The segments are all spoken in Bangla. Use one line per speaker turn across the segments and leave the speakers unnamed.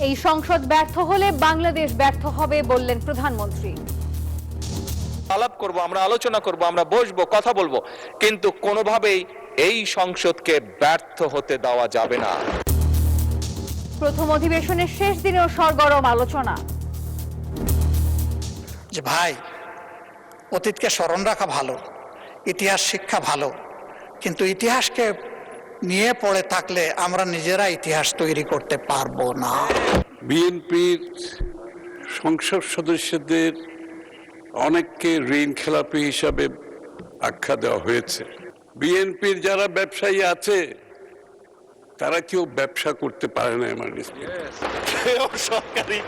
এই সংসদ ব্যর্থ হলে বাংলাদেশ ব্যর্থ হবে বললেন প্রধানমন্ত্রী।
আলাপ করব, আমরা আলোচনা করব, আমরা বসবো, কথা বলবো, কিন্তু কোনোভাবেই এই সংসদকে ব্যর্থ হতে দেওয়া যাবে না।
প্রথম অধিবেশনের শেষ দিনেও সরগরম আলোচনা।
যে ভাই, অতীতকে স্মরণ রাখা ভালো, ইতিহাস শিক্ষা ভালো, কিন্তু ইতিহাসকে নিয়ে পড়ে থাকলে আমরা নিজেরা ইতিহাস তৈরি করতে পারবো না।
বিএনপির সংসদ সদস্যদের অনেককে ঋণ খেলাপি হিসাবে আখ্যা দেওয়া হয়েছে। বিএনপির যারা ব্যবসায়ী আছে তারা কেউ ব্যবসা করতে পারে না।
কেউ সরকারি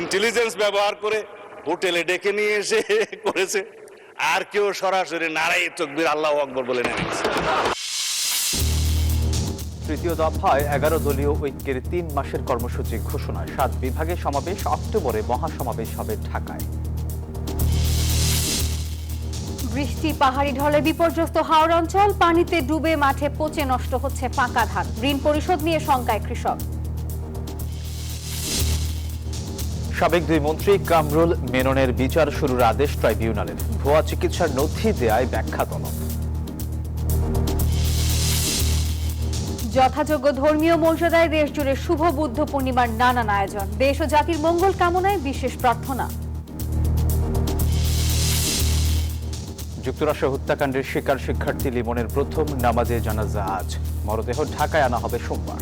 ইন্টেলিজেন্স ব্যবহার করে হোটেলে ডেকে নিয়ে এসে করেছে, আর কেউ সরাসরি নারাই তাকবীর আল্লাহু আকবার বলে নেমেছে।
তৃতীয় দফায় 11 দলীয় ঐক্যের 3 মাসের কর্মসূচি ঘোষণা। 7 বিভাগের সমাবেশ, অক্টোবরে মহাসমাবেশ হবে ঢাকায়।
বৃষ্টি, পাহাড়ি ঢলে বিপর্যস্ত হাওড় অঞ্চল, পানিতে ডুবে মাঠে পচে নষ্ট হচ্ছে পাকা ধান। ঋণ পরিশোধ নিয়ে শঙ্কায় কৃষক।
সাবেক 2 মন্ত্রী কামরুল মেননের বিচার শুরুর আদেশ ট্রাইব্যুনালের। ভুয়া চিকিৎসার নথি দেয়ায় ব্যাখ্যা তলব।
যথাযোগ্য ধর্মীয় মর্যাদায় দেশ জুড়ে শুভ বুদ্ধ পূর্ণিমার নানান আয়োজন। দেশ ও জাতির মঙ্গল কামনায় বিশেষ প্রার্থনা।
যুক্তরাষ্ট্র হত্যাকাণ্ডের শিকার শিক্ষার্থী লিমনের প্রথম নামাজে জানাজা আজ। মরদেহ ঢাকায় আনা হবে সোমবার।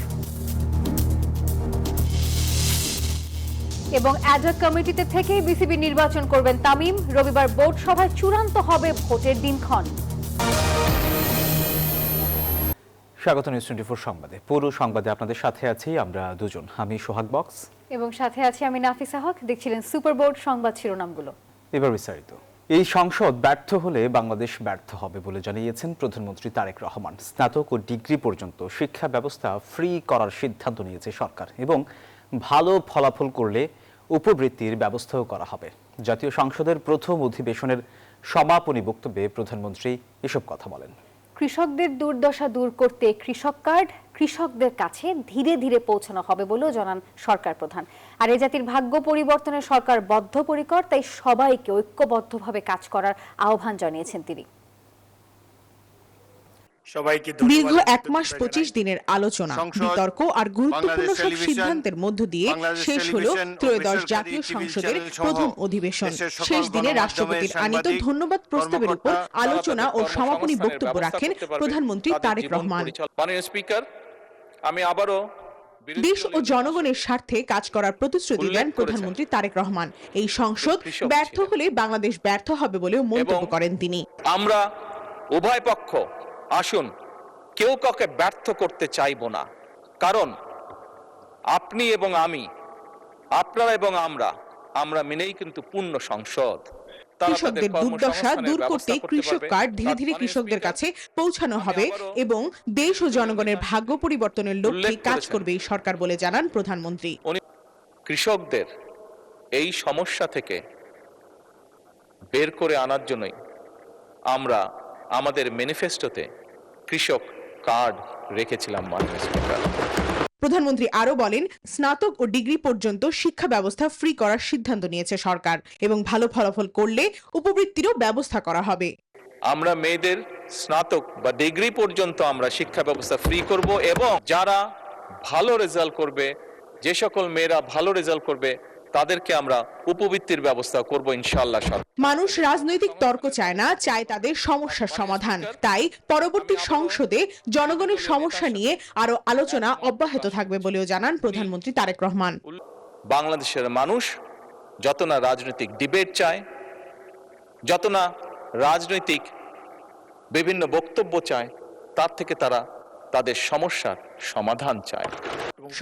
এবং অ্যাডহক কমিটিতে থেকেই বিসিবি নির্বাচন করবেন তামিম। রবিবার বোর্ড সভায় চূড়ান্ত হবে ভোটের দিনক্ষণ।
স্বাগত নিউজ 24 সংবাদে। পুরো সংবাদে আপনাদের সাথে আছি আমরা দুজন, আমি সোহাগ বক্স
এবং সাথে আছি আমি নাফিসা হক। দেখছিলেন সুপার বোর্ড সংবাদ শিরোনামগুলো।
এবার বিস্তারিত। এই সংসদ ব্যর্থ হলে বাংলাদেশ ব্যর্থ হবে বলে জানিয়েছেন প্রধানমন্ত্রী তারেক রহমান। স্নাতক ও ডিগ্রি পর্যন্ত শিক্ষা ব্যবস্থা ফ্রি করার সিদ্ধান্ত নিয়েছে সরকার এবং ভালো ফলাফল করলে উপবৃত্তির ব্যবস্থাও করা হবে। জাতীয় সংসদের প্রথম অধিবেশনের সমাপনী বক্তব্যে প্রধানমন্ত্রী এসব কথা বলেন।
কৃষকদের দুর্দশা দূর করতে কৃষক কার্ড কৃষকদের কাছে ধীরে ধীরে পৌঁছানো হবে বলেও জানান সরকার প্রধান। আর এ জাতির ভাগ্য পরিবর্তনে সরকার বদ্ধপরিকর, তাই সবাইকে ঐক্যবদ্ধভাবে কাজ করার আহ্বান জানিয়েছেন তিনি।
দীর্ঘ 1 মাস 25 দিনের আলোচনা, বিতর্ক আর গুরুত্বপূর্ণ সব সিদ্ধান্তের মধ্য দিয়ে শেষ হলো ত্রয়োদশ জাতীয় সংসদের প্রথম অধিবেশন। শেষ দিনে রাষ্ট্রপতির আনীত ধন্যবাদ প্রস্তাবের উপর আলোচনা ও সমাপনী বক্তব্য রাখেন প্রধানমন্ত্রী তারেক রহমান।
মাননীয় স্পিকার, আমি আবারও
দেশ ও জনগণের স্বার্থে কাজ করার প্রতিশ্রুতি দেন প্রধানমন্ত্রী তারেক রহমান। এই সংসদ ব্যর্থ হলে বাংলাদেশ ব্যর্থ হবে বলেও মন্তব্য করেন তিনি।
আমরা উভয় পক্ষ আসুন, কেউ কাউকে ব্যর্থ করতে চাইব না, কারণ আপনি এবং আমি, আপনারা এবং আমরা মিলেই কিন্তু পূর্ণ সংসদ।
কৃষকদের দুর্দশা দূর করতে কৃষক কার্ড ধীরে ধীরে কৃষকদের কাছে পৌঁছানো হবে এবং দেশ ও জনগণের ভাগ্য পরিবর্তনের লক্ষ্যে কাজ করবে এই সরকার বলে জানান প্রধানমন্ত্রী।
কৃষকদের এই সমস্যা থেকে বের করে আনার জন্যই আমরা আমাদের ম্যানিফেস্টোতে কৃষক কার্ড রেখেছিলাম। মাননীয় স্পিকার,
প্রধানমন্ত্রী আরো বলেন, স্নাতক ও ডিগ্রি পর্যন্ত শিক্ষা ব্যবস্থা ফ্রি করার সিদ্ধান্ত নিয়েছে সরকার এবং ভালো ফলাফল করলে উপবৃত্তিরও ব্যবস্থা করা হবে।
আমরা মেয়েদের স্নাতক বা ডিগ্রি পর্যন্ত আমরা শিক্ষা ব্যবস্থা ফ্রি করব এবং যারা ভালো রেজাল্ট করবে, যে সকল মেয়েরা ভালো রেজাল্ট করবে তাদেরকে আমরা উপবৃত্তির ব্যবস্থা করব ইনশাআল্লাহ।
মানুষ রাজনৈতিক তর্ক চায় না, চায় তাদের সমস্যার সমাধান। তাই পরবর্তী সংসদে জনগণের সমস্যা নিয়ে আরো আলোচনা অব্যাহত থাকবে বলেও জানান প্রধানমন্ত্রী তারেক রহমান।
বাংলাদেশের মানুষ যত না রাজনৈতিক ডিবেট চায়, যত না রাজনৈতিক বিভিন্ন বক্তব্য চায়, তার থেকে তারা তাদের সমস্যার সমাধান চায়।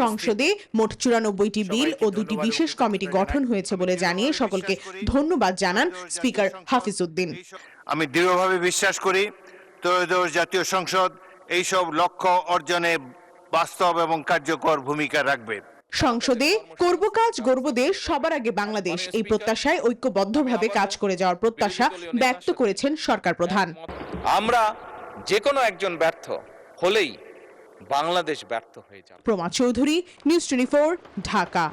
সংসদে মোট 94টি বিল ও 2টি বিশেষ কমিটি গঠন হয়েছে বলে জানিয়ে সকলকে ধন্যবাদ জানান স্পিকার হাফিজ উদ্দিন।
আমি দৃঢ়ভাবে বিশ্বাস করি ত্রয়োদশ জাতীয় সংসদ এইসব লক্ষ্য অর্জনে বাস্তব এবং কার্যকর ভূমিকা রাখবে।
সংসদে করব কাজ গর্ব দেশ, সবার আগে বাংলাদেশ, এই প্রত্যাশায় ঐক্যবদ্ধভাবে কাজ করে যাওয়ার প্রত্যাশা ব্যক্ত করেছেন সরকার প্রধান।
আমরা যে কোনো একজন ব্যর্থ হলেই বাংলাদেশ ব্যর্থ হয়ে যাবে।
প্রমা চৌধুরী, নিউজ 24, ঢাকা।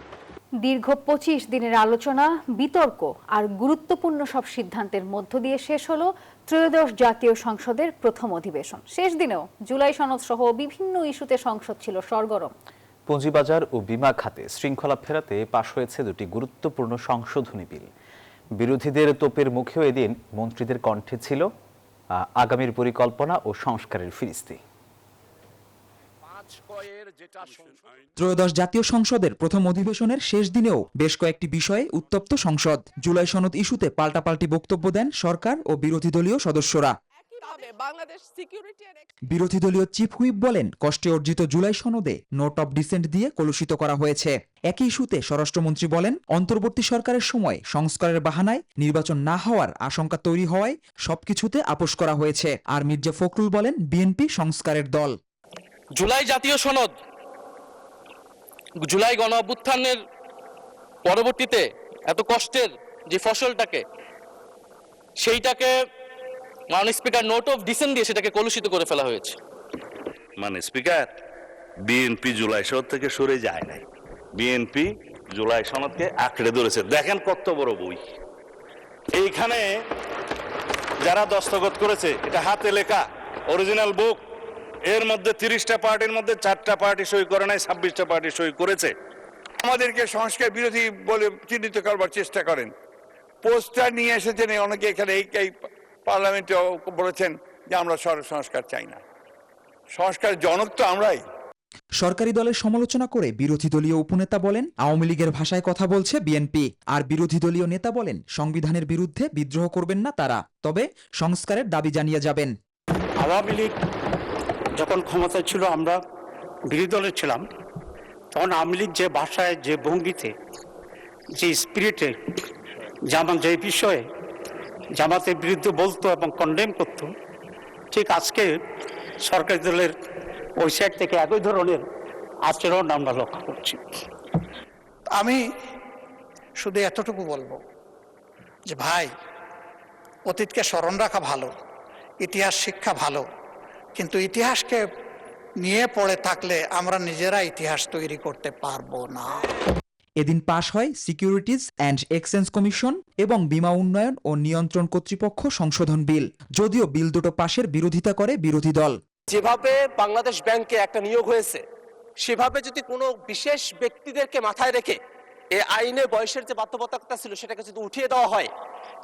দীর্ঘ 25 দিনের আলোচনা, বিতর্ক আর গুরুত্বপূর্ণ সব সিদ্ধান্তের মধ্য দিয়ে শেষ হলো ত্রয়োদশ জাতীয় সংসদের প্রথম অধিবেশন। শেষ দিনেও জুলাই সনদ সহ বিভিন্ন ইস্যুতে সংসদ ছিল সরগরম।
পুঁজিবাজার ও বীমা খাতে শৃঙ্খলা ফেরাতে পাশ হয়েছে দুটি গুরুত্বপূর্ণ সংশোধনী বিল। বিরোধীদের তোপের মুখেও এদিন মন্ত্রীদের কণ্ঠে ছিল আগামীর পরিকল্পনা ও সংস্কারের ফিরিস্তি।
ত্রয়োদশ জাতীয় সংসদের প্রথম অধিবেশনের শেষ দিনেও বেশ কয়েকটি বিষয়ে উত্তপ্ত সংসদ। জুলাই সনদ ইস্যুতে পাল্টাপাল্টি বক্তব্য দেন সরকার ও বিরোধী দলীয় সদস্যরা। বিরোধী দলীয় চিফ হুইপ বলেন, কষ্টে অর্জিত জুলাই সনদে নোট অফ ডিসেন্ট দিয়ে কলুষিত করা হয়েছে। একই ইস্যুতে স্বরাষ্ট্রমন্ত্রী বলেন, অন্তর্বর্তী সরকারের সময় সংস্কারের বাহানায় নির্বাচন না হওয়ার আশঙ্কা তৈরি হওয়ায় সবকিছুতে আপোষ করা হয়েছে। আর মির্জা ফখরুল বলেন, বিএনপি সংস্কারের দল।
জুলাই জাতীয় সনদ, জুলাই গণ অভ্যুত্থানের পরবর্তীতে এত কষ্টের যে ফসলটাকে, সেইটাকে মাননীয় স্পিকার নোট অফ ডিসেন্ট দিয়ে সেটাকে কলুষিত করে ফেলা হয়েছে।
মানে স্পিকার, বিএনপি জুলাই সনদ থেকে সরে যায় নাই, বিএনপি জুলাই সনদকে আঁকড়ে ধরেছে। দেখেন কত বড় বই, এইখানে যারা দস্তখত করেছে এটা হাতে লেখা অরিজিনাল বুক। এর মধ্যে 30টা পার্টির মধ্যে 4টা পার্টি সই করে নাই, 26টা পার্টি সই করেছে।
আমাদেরকে সংস্কার বিরোধী বলে চিহ্নিত করবার চেষ্টা করেন। পোস্টার নিয়ে এসেছেন অনেকে, এখানে এই পার্লামেন্টে বলেছেন যে আমরা সংস্কার চাই না। সংস্কার জনক তো আমরাই।
সরকারি দলের সমালোচনা করে বিরোধী দলীয় উপনেতা বলেন, আওয়ামী লীগের ভাষায় কথা বলছে বিএনপি। আর বিরোধী দলীয় নেতা বলেন, সংবিধানের বিরুদ্ধে বিদ্রোহ করবেন না তারা, তবে সংস্কারের দাবি জানিয়ে যাবেন।
আওয়ামী লীগ যখন ক্ষমতায় ছিল, আমরা বিরোধী দলে ছিলাম, তখন আওয়ামী লীগ যে ভাষায়, যে ভঙ্গিতে, যে স্পিরিটে জামাত যে বিষয়ে জামাতের বিরুদ্ধে বলতো এবং কন্ডেম করতো, ঠিক আজকে সরকারি দলের ওই সাইড থেকে একই ধরনের আচরণ আমরা লক্ষ্য করছি।
আমি শুধু এতটুকু বলবো যে ভাই, অতীতকে স্মরণ রাখা ভালো, ইতিহাস শিক্ষা ভালো, কিন্তু ইতিহাসকে নিয়ে পড়ে থাকলে আমরা নিজেরা ইতিহাস তৈরি করতে পারবো না।
এদিন পাশ হয় সিকিউরিটিজ অ্যান্ড এক্সচেঞ্জ কমিশন এবং বীমা উন্নয়ন ও নিয়ন্ত্রণ কর্তৃপক্ষ সংশোধন বিল। যদিও বিল দুটো পাশের বিরোধিতা করে বিরোধী দল।
যেভাবে বাংলাদেশ ব্যাংকে একটা নিয়োগ হয়েছে, সেভাবে যদি কোনো বিশেষ ব্যক্তিদেরকে মাথায় রেখে এই আইনে বয়সের যে বাধ্যবাধকতা ছিল সেটাকে যদি উঠিয়ে দেওয়া হয়,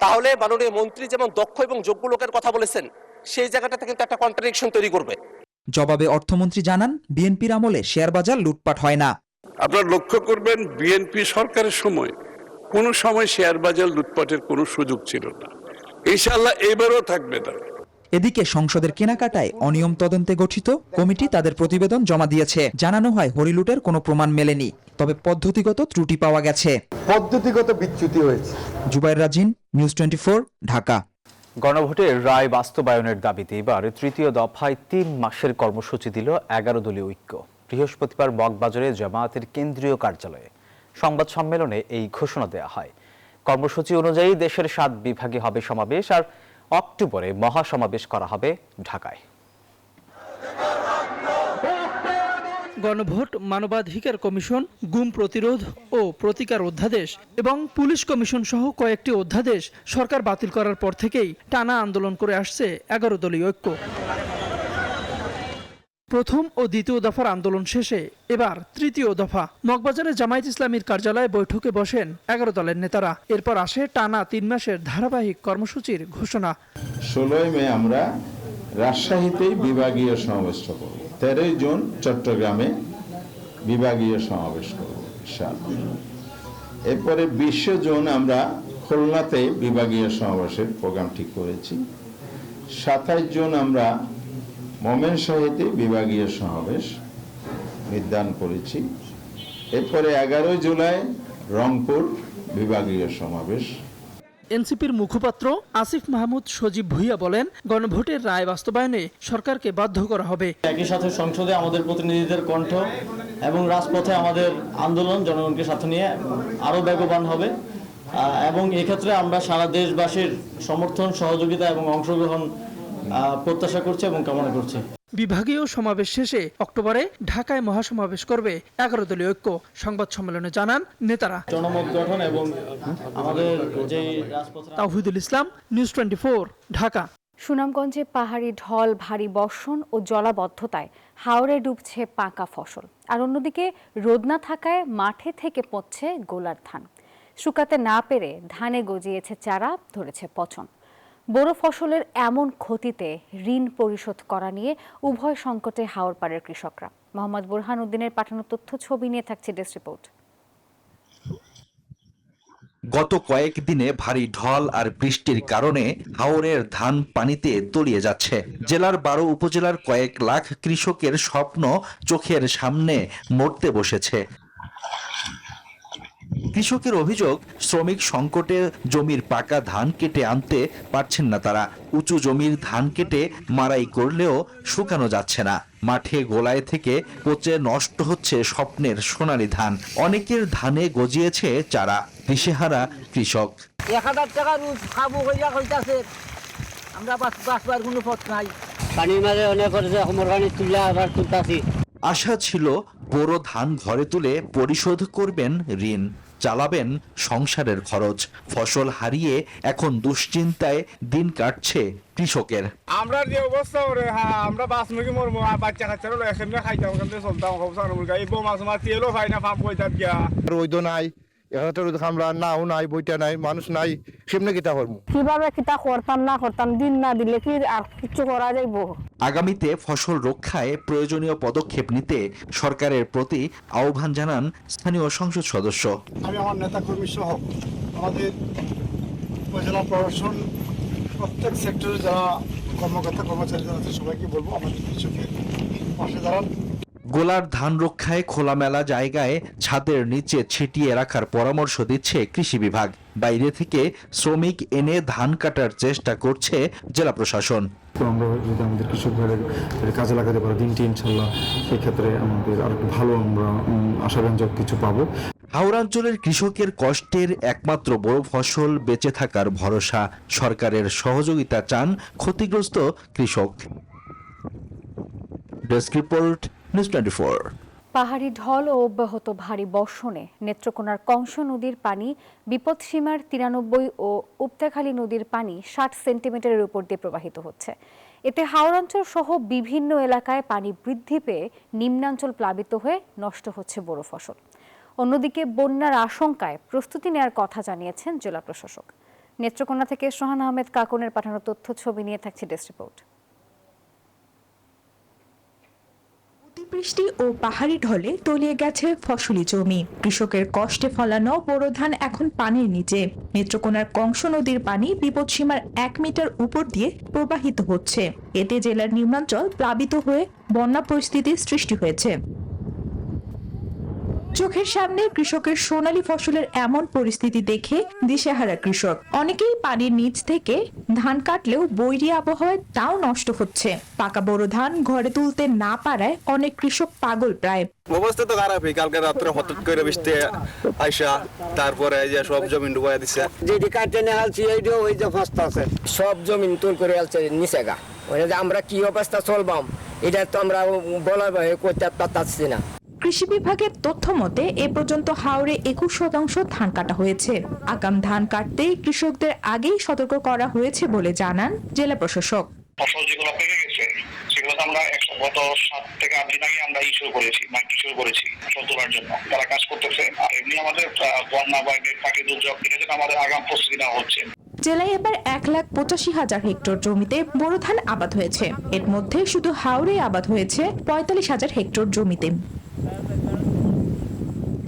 তাহলে মাননীয় মন্ত্রী যেমন দক্ষ এবং যোগ্য লোকের কথা বলেছেন, সেই জায়গাটাতে কিন্তু একটা কন্ট্রাডিকশন তৈরি করবে।
জবাবে অর্থমন্ত্রী জানান, বিএনপির আমলে শেয়ার বাজার লুটপাট হয় না।
আপনারা লক্ষ্য করবেন, বিএনপি সরকারের সময় কোনো সময় শেয়ার বাজার লুটপাটের কোনো সুযোগ ছিল না, ইনশাআল্লাহ এবারও থাকবে না।
এদিকে সংসদের কেনাকাটায় অনিয়ম তদন্তে গঠিত কমিটি তাদের প্রতিবেদন জমা দিয়েছে। জানানো হয়, হরিলুটের কোনো প্রমাণ মেলেনি, তবে পদ্ধতিগত ত্রুটি পাওয়া গেছে,
পদ্ধতিগত বিচ্যুতি হয়েছে।
জুবাইর রাজিন, নিউজ 24, ঢাকা।
গণভোটের রায় বাস্তবায়নের দাবিতে এবার তৃতীয় দফায় 3 মাসের কর্মসূচি দিল 11 দলীয় ঐক্য। বৃহস্পতিবার মগবাজারে জামায়াতের কেন্দ্রীয় কার্যালয়ে সংবাদ সম্মেলনে এই ঘোষণা দেওয়া হয়। কর্মসূচি অনুযায়ী দেশের 7 বিভাগে হবে সমাবেশ, আর অক্টোবরে মহাসমাবেশ করা হবে ঢাকায়।
গণভোট, মানবাধিকার কমিশন, গুম প্রতিরোধ ও প্রতিকার অধ্যাদেশ এবং পুলিশ কমিশন সহ কয়েকটি অধ্যাদেশ সরকার বাতিল করার পর থেকেই টানা আন্দোলন করে আসছে 11 দলীয় ঐক্য। প্রথম ও দ্বিতীয় দফার আন্দোলন শেষে এবার তৃতীয় দফা। মগবাজারে জামায়াত ইসলামীর কার্যালয়ে বৈঠকে বসেন 11 দলের নেতারা। এরপর আসে টানা 3 মাসের ধারাবাহিক কর্মসূচির ঘোষণা।
16 মে আমরা রাজশাহীতেই বিভাগীয় সমাবেশ করব, 13 জুন চট্টগ্রামে বিভাগীয় সমাবেশ করব, এরপরে 20 জুন আমরা খুলনাতে বিভাগীয় সমাবেশের প্রোগ্রাম ঠিক করেছি, 27 জুন আমরা ময়মনসিংহতে বিভাগীয় সমাবেশ নির্ধারণ করেছি, এরপরে 11 জুলাই রংপুর বিভাগীয় সমাবেশ।
এনসিপির মুখপাত্র আসিফ মাহমুদ সজীব ভুইয়া বলেন, গণভোটের রায় বাস্তবায়নে সরকারকে বাধ্য করা হবে।
একই সাথে সংসদে আমাদের প্রতিনিধিদের কণ্ঠ এবং রাজপথে আমাদের আন্দোলন জনগণকে সাথে নিয়ে আরো বেগবান হবে, এবং এক্ষেত্রে আমরা সারা দেশবাসীর সমর্থন, সহযোগিতা এবং অংশগ্রহণ প্রত্যাশা করছি এবং কামনা করছি।
বিভাগীয় সমাবেশ শেষে অক্টোবরে ঢাকায় মহাসমাবেশ করবে 11 দলীয় ঐক্য। সংবাদ সম্মেলনে জানান নেতারা।
জনমত গঠন এবং আমাদের যে
তাওহিদুল ইসলাম, নিউজ 24, ঢাকা।
সুনামগঞ্জে পাহাড়ি ঢল, ভারী বর্ষণ ও জলাবদ্ধতায় হাওরে ডুবছে পাকা ফসল। আর অন্যদিকে রোদ না থাকায় মাঠে থেকে পচছে গোলার ধান। শুকাতে না পেরে ধানে গজিয়েছে চারা, ধরেছে পচন। বড় ফসলের এমন ক্ষতিতে ঋণ পরিশোধ করা নিয়ে উভয় সংকটে হাওরপাড়ের কৃষকরা। মোহাম্মদ বুরহান উদ্দিনের পাঠানো তথ্য ছবি নিয়ে থাকছে ডেস্ক রিপোর্ট।
গত কয়েকদিনে ভারী ঢল আর বৃষ্টির কারণে হাওরের ধান পানিতে তলিয়ে যাচ্ছে। জেলার 12 উপজেলার কয়েক লাখ কৃষকের স্বপ্ন চোখের সামনে মরতে বসেছে। কৃষকের অভিযোগ, শ্রমিক সংকটে জমির পাকা ধান কেটে আনতে পারছেন না তারা। উঁচু জমির ধান কেটে মাড়াই করলেও শুকানো যাচ্ছে না। মাঠে গোলায় থেকে পচে নষ্ট হচ্ছে স্বপ্নের সোনালী ধান। অনেকের ধানে গজিয়েছে চারা। দিশেহারা কৃষক।
1000 টাকা রোজ খাবো হইয়া কইতাছে, আমরা বাঁচবার কোনো পথ নাই। পানির মাঝে অনেক করেছে, আমার পানি তুলে আবার তুলতাছি।
আশা ছিল বড় ধান ঘরে তুলে পরিশোধ করবেন ঋণ, চালাবেন সংসারের খরচ। ফসল হারিয়ে এখন দুশ্চিন্তায় দিন কাটছে কৃষকের।
আমরা যে অবস্থা করে আমরা বাস মুখে মরবো, বাচ্চা কাচ্চারও একসাথে খাইতাম, ওখানে চলতাম, এই বউ মাছ মাছ তেলও পাই না, পাম্প কইতাম গিয়া
রইদ নাই, আমরা নাও নাই, বইটা নাই, মানুষ নাই, সেমনি কিতা করবো।
কিভাবে কিতা করতাম না করতাম, দিন না দিলে কি আর কিছু করা যাইব।
আগামীতে ফসল রক্ষায় প্রয়োজনীয় পদক্ষেপ নিতে সরকারের প্রতি আহ্বান জানান স্থানীয় সংসদ সদস্য।
আমি আমার নেতা কর্মী সহ আমাদের উপজেলা প্রশাসন, প্রত্যেক সেক্টরে যারা কর্মকর্তা কর্মচারী আছে সবাইকে বলবো আমাদের কৃষকের পাশে দাঁড়ান।
গোলার ধান রক্ষায় খোলামেলা জায়গায় ছাদের নিচে ছিটিয়ে রাখার পরামর্শ দিচ্ছে কৃষি বিভাগ। বাইরে থেকে শ্রমিক এনে ধান কাটার চেষ্টা করছে জেলা প্রশাসন।
আমরা যদি আমাদের কৃষক ভাইয়ের কাজে লাগাতে পারি দিনটি, ইনশাল্লাহ সেক্ষেত্রে আমাদের আর একটু ভালো আমরা আশাব্যঞ্জক কিছু পাবো।
হাওড়াঞ্চলের কৃষকের কষ্টের একমাত্র বড় ফসল বেঁচে থাকার ভরসা। সরকারের সহযোগিতা চান ক্ষতিগ্রস্ত কৃষক। Desk report, news 24।
পাহাড়ি ঢল ও অব্যাহত ভারী বর্ষণে নেত্রকোনার কংস নদীর পানি বিপদসীমার 93 ও উপতাখালী নদীর পানি 60 সেন্টিমিটারের উপর দিয়ে প্রবাহিত হচ্ছে। এতে হাওড়াঞ্চল সহ বিভিন্ন এলাকায় পানি বৃদ্ধি পেয়ে নিম্নাঞ্চল প্লাবিত হয়ে নষ্ট হচ্ছে বড় ফসল। অন্যদিকে বন্যার আশঙ্কায় প্রস্তুতি নেওয়ার কথা জানিয়েছেন জেলা প্রশাসক। নেত্রকোনা থেকে সোহান আহমেদ কাকনের পাঠানো তথ্য ছবি নিয়ে থাকছে ডেস্ক রিপোর্ট।
বৃষ্টি ও পাহাড়ি ঢলে তলিয়ে গেছে ফসলি জমি। কৃষকের কষ্টে ফলানো বোরো ধান এখন পানির নিচে। নেত্রকোনার কংস নদীর পানি বিপদসীমার 1 মিটার উপর দিয়ে প্রবাহিত হচ্ছে। এতে জেলার নিম্নাঞ্চল প্লাবিত হয়ে বন্যা পরিস্থিতির সৃষ্টি হয়েছে। চোখের সামনে কৃষকের সোনালী ফসলের এমন পরিস্থিতি দেখে দিশেহারা কৃষক। অনেকেই পানির নিচ থেকে ধান কাটলেও বৈরী আবহাওয়ায় তাও নষ্ট হচ্ছে। পাকা বড় ধান ঘরে তুলতে না পারায় অনেক কৃষক পাগল প্রায়।
অবস্থা তো খারাপই, কালকে রাত্রে হঠাৎ করে বৃষ্টি আইসা তারপরে এই যে সব জমি ডুবাই দিছে।
যেটি কাটে নিয়ে আলছি এইটাও ওই যে ফস্তা আছে, সব জমি তুল করে আলছে নিচে গা। আমরা কি অবস্থা চলবাম এটা তো আমরা বলার করতে পারছি না।
কৃষি বিভাগের তথ্য মতে এ পর্যন্ত হাওরে 21% ধান কাটা হয়েছে। আগাম ধান কাটতেই কৃষকদের আগেই সতর্ক করা হয়েছে বলে জানান জেলা প্রশাসক।
ফসল যেগুলো পেকে গেছে সেগুলো আমরা গত 7 থেকে 8 দিন আগে আমরা ইস্যু করেছি ফসল তোলার জন্য। তারা কাজ করতেছে। আর এমনি আমাদের বন্যা বা প্রাকৃতিক দুর্যোগ এটার জন্য আমাদের আগাম প্রস্তুতি নেওয়া হচ্ছে।
জেলায় এবার 1,85,000 হেক্টর জমিতে বোরো ধান আবাদ হয়েছে। এর মধ্যে শুধু হাওরে আবাদ হয়েছে 45,000 হেক্টর জমিতে।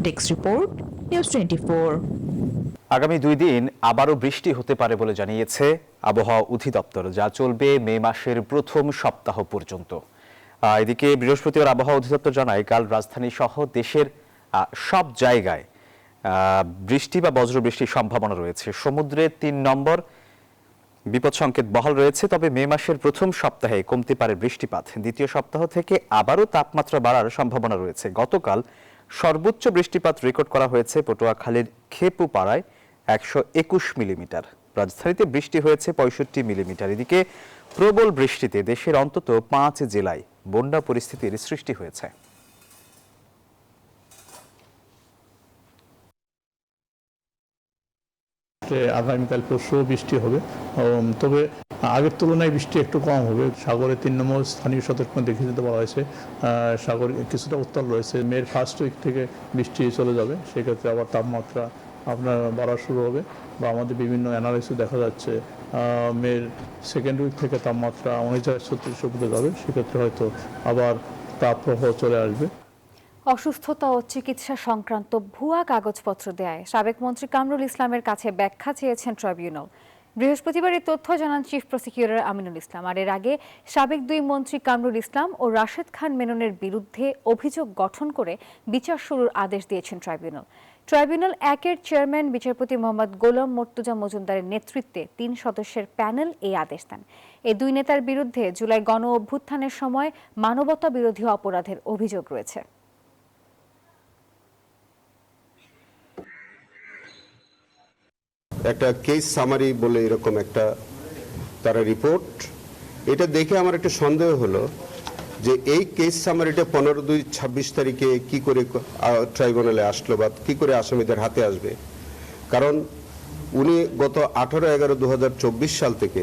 Desk report, news 24।
আগামী 2 দিন আবারও বৃষ্টি হতে পারে বলে জানিয়েছে আবহাওয়া অধিদপ্তর, যা চলবে মে মাসের প্রথম সপ্তাহ পর্যন্ত। এদিকে বৃহস্পতিবার আবহাওয়া অধিদপ্তর জানায়, কাল রাজধানী সহ দেশের সব জায়গায় বৃষ্টি বা বজ্রবৃষ্টির সম্ভাবনা রয়েছে। সমুদ্রে 3 নম্বর বিপদ সংকেত বহাল রয়েছে। তবে মে মাসের প্রথম সপ্তাহে কমতে পারে বৃষ্টিপাত। দ্বিতীয় সপ্তাহ থেকে আবারও তাপমাত্রা বাড়ার সম্ভাবনা রয়েছে। গতকাল সর্বোচ্চ বৃষ্টিপাত রেকর্ড করা হয়েছে পটুয়াখালীর খেপুপাড়ায় 121 মিলিমিটার। রাজধানীতে বৃষ্টি হয়েছে 65 মিলিমিটার। এদিকে প্রবল বৃষ্টিতে দেশের অন্তত 5 জেলায় বন্যা পরিস্থিতির সৃষ্টি হয়েছে।
আগামীকাল পরশু বৃষ্টি হবে, তবে আগের তুলনায় বৃষ্টি একটু কম হবে। সাগরে 3 নম্বর স্থানীয় সতর্কতা দেখে যেতে বলা হয়েছে। সাগর কিছুটা উত্তাল রয়েছে। মের ফার্স্ট উইক থেকে বৃষ্টি চলে যাবে, সেক্ষেত্রে আবার তাপমাত্রা আপনার বাড়া শুরু হবে, বা আমাদের বিভিন্ন অ্যানালাইসিস দেখা যাচ্ছে মের সেকেন্ড উইক থেকে তাপমাত্রা 39-36 উপরে যাবে। সেক্ষেত্রে হয়তো আবার তাপপ্রবাহ চলে আসবে।
অসুস্থতা ও চিকিৎসা সংক্রান্ত ভুয়া কাগজপত্র দেয় সাবেক মন্ত্রী কামরুল ইসলামের কাছে ব্যাখ্যা চেয়েছেন ট্রাইব্যুনাল। বৃহস্পতিবার এই তথ্য জানান চিফ প্রসিকিউটর আমিনুল ইসলাম। আর এর আগে সাবেক 2 মন্ত্রী কামরুল ইসলাম ও রাশেদ খান মেননের বিরুদ্ধে অভিযোগ গঠন করে বিচার শুরুর আদেশ দিয়েছেন ট্রাইব্যুনাল। ট্রাইব্যুনাল 1-এর চেয়ারম্যান বিচারপতি মোহাম্মদ গোলাম মর্তুজা মজুমদারের নেতৃত্বে 3 সদস্যের প্যানেল এই আদেশ দেন। এই 2 নেতার বিরুদ্ধে জুলাই গণ অভ্যুত্থানের সময় মানবতা বিরোধী অপরাধের অভিযোগ রয়েছে।
একটা কেস সামারি বলে এরকম একটা তারা রিপোর্ট, এটা দেখে আমার একটা সন্দেহ হলো যে এই কেস সামারিটা 15/2/26 তারিখে কি করে ট্রাইব্যুনালে আসলো বা কি করে আসামিদের হাতে আসবে। কারণ উনি গত 18/11/2024 সাল থেকে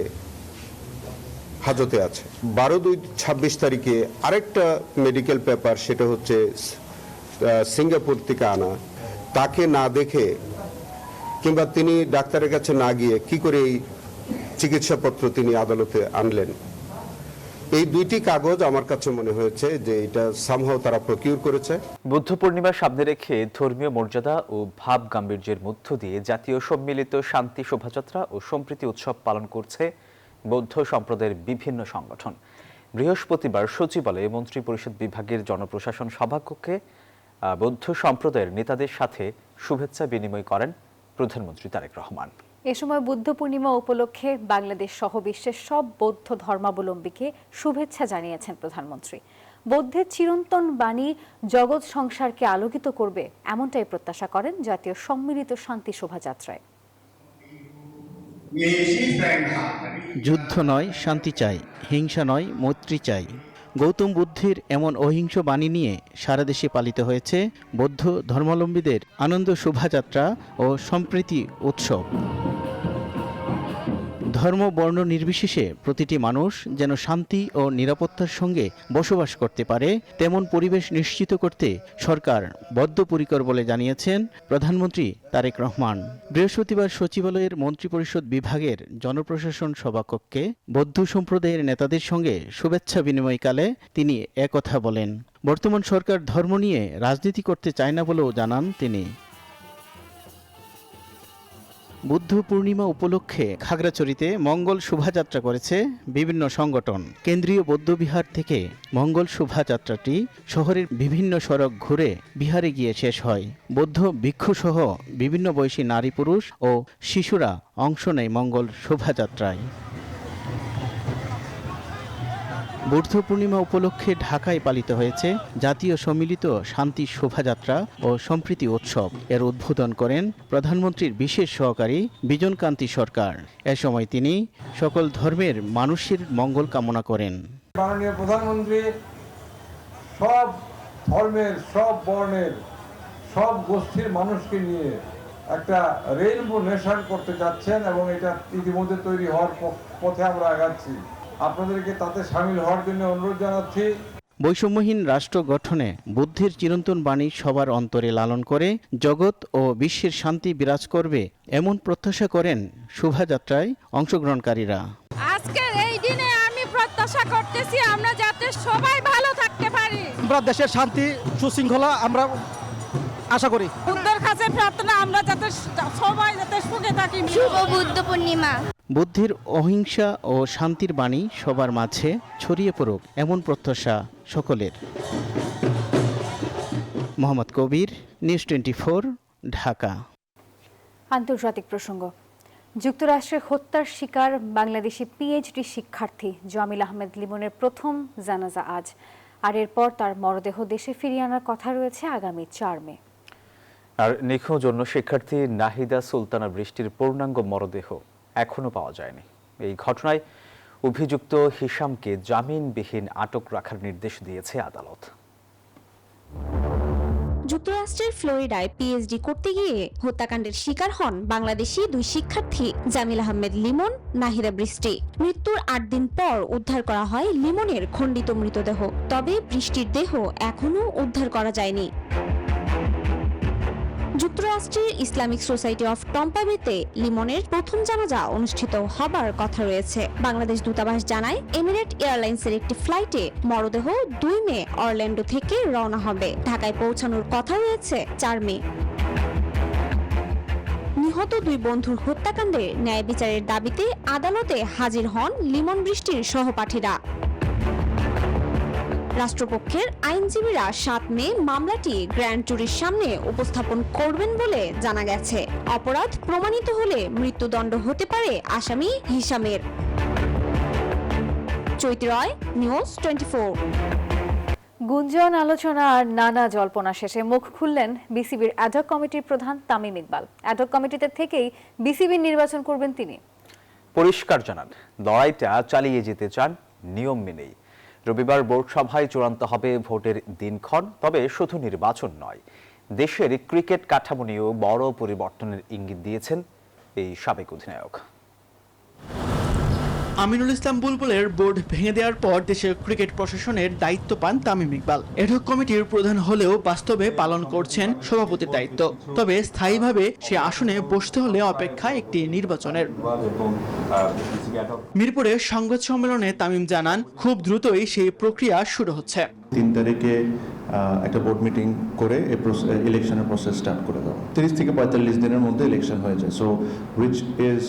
হাজতে আছে। 12/2/26 তারিখে আরেকটা মেডিকেল পেপার, সেটা হচ্ছে সিঙ্গাপুর থেকে আনা, তাকে না দেখে কিংবা তিনি ডাক্তারের কাছে না গিয়ে কি করে এই চিকিৎসাপত্র তিনি আদালতে আনলেন। এই 2টি কাগজ আমার কাছে মনে হয়েছে যে এটা সামহাও তারা প্রকিউর করেছে।
বুদ্ধ পূর্ণিমা সামনে রেখে ধর্মীয় মর্যাদা ও ভাব গাম্ভীর্যের মধ্য দিয়ে জাতীয় সম্মিলিত শান্তি শোভাযাত্রা ও সম্প্রীতি উৎসব পালন করছে বৌদ্ধ সম্প্রদায়ের বিভিন্ন সংগঠন। বৃহস্পতিবার সচিবালয়ে মন্ত্রী পরিষদ বিভাগের জনপ্রশাসন সভাকক্ষে বৌদ্ধ সম্প্রদায়ের নেতাদের সাথে শুভেচ্ছা বিনিময় করেন প্রধানমন্ত্রী তারেক রহমান।
এ সময় বুদ্ধ পূর্ণিমা উপলক্ষে বাংলাদেশ সহ বিশ্বের সব বৌদ্ধ ধর্মাবলম্বীকে শুভেচ্ছা জানিয়েছেন প্রধানমন্ত্রী। বৌদ্ধের চিরন্তন বাণী জগৎ সংসারকে আলোকিত করবে, এমনটাই প্রত্যাশা করেন জাতীয় সম্মিলিত শান্তি শোভাযাত্রায়।
যুদ্ধ নয় শান্তি চাই, হিংসা নয় মৈত্রী চাই। গৌতম বুদ্ধের এমন অহিংস বাণী নিয়ে সারা দেশে পালিত হয়েছে বৌদ্ধ ধর্মাবলম্বীদের আনন্দ শোভাযাত্রা ও সম্প্রীতি উৎসব। ধর্ম বর্ণ নির্বিশেষে প্রতিটি মানুষ যেন শান্তি ও নিরাপত্তার সঙ্গে বসবাস করতে পারে, তেমন পরিবেশ নিশ্চিত করতে সরকার বদ্ধপরিকর বলে জানিয়েছেন প্রধানমন্ত্রী তারেক রহমান। বৃহস্পতিবার সচিবালয়ের মন্ত্রিপরিষদ বিভাগের জনপ্রশাসন সভাকক্ষে বৌদ্ধ সম্প্রদায়ের নেতাদের সঙ্গে শুভেচ্ছা বিনিময়কালে তিনি একথা বলেন। বর্তমান সরকার ধর্ম নিয়ে রাজনীতি করতে চায় না বলেও জানান তিনি। বুদ্ধ পূর্ণিমা উপলক্ষে খাগড়াছড়িতে মঙ্গল শোভাযাত্রা করেছে বিভিন্ন সংগঠন। কেন্দ্রীয় বৌদ্ধবিহার থেকে মঙ্গল শোভাযাত্রাটি শহরের বিভিন্ন সড়ক ঘুরে বিহারে গিয়ে শেষ হয়। বৌদ্ধ ভিক্ষুসহ বিভিন্ন বয়সী নারী পুরুষ ও শিশুরা অংশ নেয় মঙ্গল শোভাযাত্রায়। বুদ্ধ পূর্ণিমা উপলক্ষে ঢাকায় পালিত হয়েছে জাতীয় সম্মিলিত শান্তি শোভাযাত্রা ও সম্প্রীতি উৎসব। এর উদ্বোধন করেন প্রধানমন্ত্রীর বিশেষ সহকারী বিজন কান্তি সরকার। এ সময় তিনি সকল ধর্মের মানুষের মঙ্গল কামনা করেন।
মাননীয় প্রধানমন্ত্রী সব ধর্মের, সব বর্ণের, সব গোষ্ঠীর মানুষকে নিয়ে একটা রেইনবো নেশন করতে যাচ্ছেন এবং এটা ইতিমধ্যে তৈরি হওয়ার পথে আমরা আগাচ্ছি। আপনাদেরকে তাতে সামিল হওয়ার জন্য অনুরোধ জানাচ্ছি।
বৈষম্যহীন রাষ্ট্র গঠনে বুদ্ধের চিরন্তন বাণী সবার অন্তরে লালন করে জগৎ ও বিশ্বের শান্তি বিরাজ করবে, এমন প্রত্যাশা করেন শোভাযাত্রায় অংশগ্রহণকারীরা।
আজকের এই দিনে আমি প্রত্যাশা করতেছি আমরা যাতে সবাই ভালো থাকতে পারি।
আমরা দেশের শান্তি সুশৃঙ্খলা আমরা আশা করি।
বুদ্ধের কাছে প্রার্থনা আমরা যাতে সবাই যাতে সুখে থাকি।
শুভ বুদ্ধ পূর্ণিমা।
বুদ্ধের অহিংসা ও শান্তির বাণী সবার মাঝে ছড়িয়ে পড়ুক, এমন প্রত্যাশা সকলের। মোহাম্মদ কবির, নিউজ 24, ঢাকা।
আন্তর্জাতিক প্রসঙ্গ। যুক্তরাষ্ট্রে হত্যার শিকার বাংলাদেশি পিএইচডি শিক্ষার্থী জামিল আহমেদ লিমনের প্রথম জানাজা আজ। আর এরপর তার মরদেহ দেশে ফিরিয়ে আনার কথা রয়েছে আগামী 4 মে।
আর নিখোঁজ অন্য শিক্ষার্থী নাহিদা সুলতানা বৃষ্টির পূর্ণাঙ্গ মরদেহ এখনও পাওয়া যায়নি। এই ঘটনায় অভিযুক্ত হিশামকে জামিনবিহীন আটক রাখার নির্দেশ দিয়েছে আদালত।
যুক্তরাষ্ট্রের ফ্লোরিডায় পিএইচডি করতে গিয়ে হত্যাকাণ্ডের শিকার হন বাংলাদেশি দুই শিক্ষার্থী জামিল আহমেদ লিমন, নাহিরা বৃষ্টি। মৃত্যুর ৮ দিন পর উদ্ধার করা হয় লিমনের খণ্ডিত মৃতদেহ, তবে বৃষ্টির দেহ এখনও উদ্ধার করা যায়নি। যুক্তরাষ্ট্রের ইসলামিক সোসাইটি অফ টম্পা বেতে লিমনের প্রথম জানাজা অনুষ্ঠিত হবার কথা রয়েছে। বাংলাদেশ দূতাবাস জানায়, এমিরেট এয়ারলাইন্সের একটি ফ্লাইটে মরদেহ ২ মে অরল্যান্ডো থেকে রওনা হবে। ঢাকায় পৌঁছানোর কথা রয়েছে ৪ মে। নিহত দুই বন্ধুর হত্যাকাণ্ডে ন্যায় বিচারের দাবিতে আদালতে হাজির হন লিমন বৃষ্টির সহপাঠীরা। রাষ্ট্রপক্ষের আইনজীবীরা ৭ মে মামলাটি গ্র্যান্ড জুরির সামনে উপস্থাপন করবেন বলে জানা গেছে। অপরাধ প্রমাণিত হলে মৃত্যুদণ্ড হতে পারে আসামি হিশামের। চৈতি রয়, নিউজ 24।
গুঞ্জন, আলোচনা আর নানা জল্পনা শেষে মুখ খুললেন বিসিবির অ্যাডহক কমিটির প্রধান তামিম ইকবাল। অ্যাডহক কমিটিতে থেকেই বিসিবির নির্বাচন করবেন তিনি।
পরিষ্কার জানান, লড়াইটা চালিয়ে যেতে চান নিয়ম মেনেই। রবিবার বোর্ড সভায় চূড়ান্ত হবে ভোটের দিনক্ষণ, তবে শুধু নির্বাচন নয়, দেশের ক্রিকেট কাঠামো নিয়েও বড় পরিবর্তনের ইঙ্গিত দিয়েছেন এই সাবেক অধিনায়ক।
আমিনুল ইসলাম বুলবুলের বোর্ড ভেঙে দেওয়ার পর দেশের ক্রিকেট প্রশাসনের দায়িত্ব পান তামিম ইকবাল। অ্যাডহক কমিটির প্রধান হলেও বাস্তবে পালন করছেন সভাপতির দায়িত্ব। তবে স্থায়ীভাবে সে আসনে বসতে হলে অপেক্ষা একটি নির্বাচনের। মিরপুরে সংবাদ সম্মেলনে তামিম জানান, খুব দ্রুতই সেই প্রক্রিয়া শুরু হচ্ছে।
৩ তারিখে একটা বোর্ড মিটিং করে ইলেকশনের প্রসেস স্টার্ট করে দেওয়া। 30 থেকে 45 দিনের মধ্যে ইলেকশন হয়ে যায়, so which is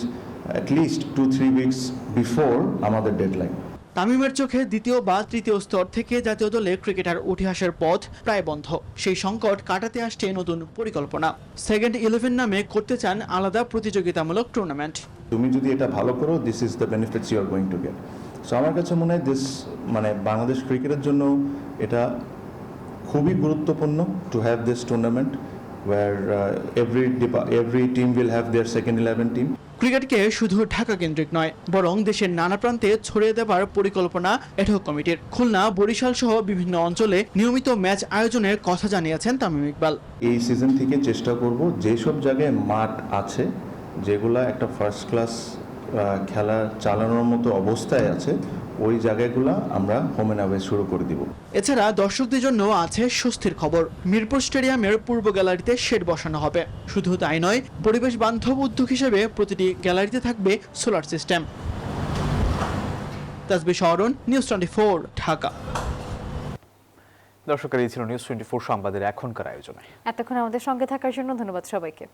at least 2-3 weeks before আমাদের ডেডলাইন।
তামিমের চোখে দ্বিতীয় বা তৃতীয় স্তর থেকে জাতীয় দলে ক্রিকেটার উঠে আসার পথ প্রায় বন্ধ। সেই সংকট কাটাতে আসছে নতুন পরিকল্পনা। সেকেন্ড 11 নামে করতে চান আলাদা প্রতিযোগিতামূলক টুর্নামেন্ট।
তুমি যদি এটা ভালো করো, this is the benefits you are going to get. So আমার কাছে মনে হয় মানে বাংলাদেশ ক্রিকেটের জন্য এটা খুবই গুরুত্বপূর্ণ to have this tournament where every team will have their second 11 team.
ক্রিকেটকে শুধু ঢাকা কেন্দ্রিক নয়, বরং দেশের নানা প্রান্তে ছড়িয়ে দেওয়ার পরিকল্পনা অ্যাডহক কমিটির। খুলনা, বরিশাল সহ বিভিন্ন অঞ্চলে নিয়মিত ম্যাচ আয়োজনের কথা জানিয়েছেন তামিম ইকবাল।
এই সিজন থেকে চেষ্টা করব যেসব জায়গায় মাঠ আছে, যেগুলা একটা ফার্স্ট ক্লাস খেলা চালানোর মতো অবস্থায় আছে, ওই জায়গাগুলো আমরা হোম এন্ড অ্যাওয়ে শুরু করে দিব।
এছাড়া দর্শকদের জন্য আছে স্বস্তির খবর। মিরপুর স্টেডিয়ামের পূর্ব গ্যালারিতে শেড বসানো হবে। শুধু তাই নয়, পরিবেশ বান্ধব উদ্যোগ হিসেবে প্রতিটি গ্যালারিতে থাকবে সোলার সিস্টেম। তাসবিহ শহরন, নিউজ 24, ঢাকা।
দর্শকের এই ছিল নিউজ 24 সংবাদের এখনকার আয়োজনে।
এতক্ষণ আমাদের সঙ্গে থাকার জন্য ধন্যবাদ সবাইকে।